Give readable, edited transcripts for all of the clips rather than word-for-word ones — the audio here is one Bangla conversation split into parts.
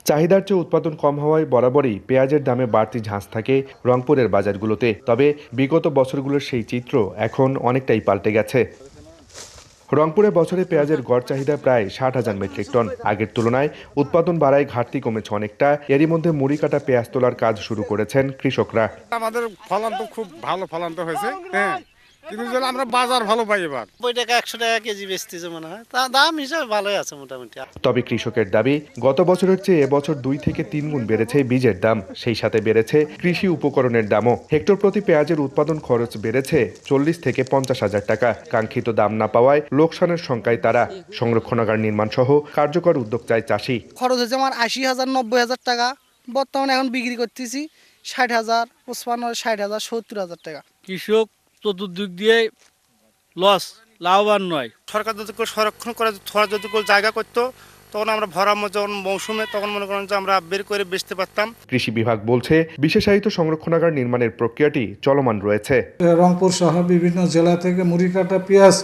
চাহিদার চেয়ে উৎপাদন কম হওয়ায় বরাবরই পেঁয়াজের দামে বাড়তি ঝাঁজ থাকে রংপুরের বাজারগুলোতে। তবে বিগত বছরগুলোর সেই চিত্র এখন অনেকটাই পাল্টে গেছে। রংপুরে বছরে পেঁয়াজের গড় চাহিদা প্রায় 60,000 মেট্রিক টন। আগের তুলনায় উৎপাদন বাড়ায় ঘাটতি কমেছে অনেকটা। এরই মধ্যে মুড়ি কাটা পেঁয়াজ তোলার কাজ শুরু করেছেন কৃষকরা। আমাদের ফলন তো খুব ভালো ফলন তো হয়েছে, হ্যাঁ, কিন্তু আমরা বাজার ভালো পাই এবার। 90 টাকা 100 টাকা কেজি বেচতেছে মনে হয়, তা দাম হিসাবে ভালোই আছে মোটামুটি। তবে কৃষকের দাবি, গত বছরের চেয়ে এবছর 2 থেকে 3 গুণ বেড়েছে বীজের দাম। সেই সাথে বেড়েছে কৃষি উপকরণের দামও। হেক্টর প্রতি পেঁয়াজের উৎপাদন খরচ বেড়েছে 40 থেকে 50,000 টাকা। কাঙ্ক্ষিত দাম না পাওয়ায় লোকসানের শঙ্কায় তারা। সংরক্ষণাগার নির্মাণ সহ কার্যকর উদ্যোগ চায় চাষি। খরচ হয়েছে আমার 80,000 90,000 টাকা। বর্তমানে এখন বিক্রি করতেছি 60,000 55 60,000 70,000 টাকা। কৃষক চতুর্দিক দিয়ে লস, লাভবান নয়। সরকার যদি সংরক্ষণ করে যদি জায়গা করতো, তখন আমরা ভরা যখন মৌসুমে তখন মনে করেন যে আমরা বের করে বেচতে পারতাম। কৃষি বিভাগ বলছে, বিশেষায়িত সংরক্ষণাগার নির্মাণের প্রক্রিয়াটি চলমান রয়েছে। রংপুর সহ বিভিন্ন জেলা থেকে মুড়ি কাটা পেঁয়াজ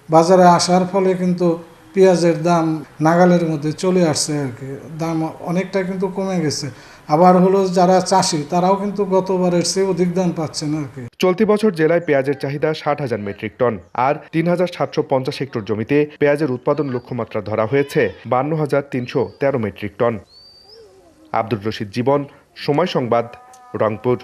বাজারে আসার ফলে কিন্তু পেঁয়াজের দাম নাগালের মধ্যে চলে আসছে আর কি। দাম অনেকটা কিন্তু কমে গেছে। আবার হলো যারা চাষি তারাও কিন্তু গতবারের চেয়ে অধিক দাম পাচ্ছেন আর কি। চলতি বছর জেলায় পেঁয়াজের চাহিদা 60,000 মেট্রিক টন। আর 3,750 হেক্টর জমিতে পেঁয়াজের উৎপাদন লক্ষ্যমাত্রা ধরা হয়েছে 52,313 মেট্রিক টন। আব্দুর রশিদ জীবন, সময় সংবাদ, রংপুর।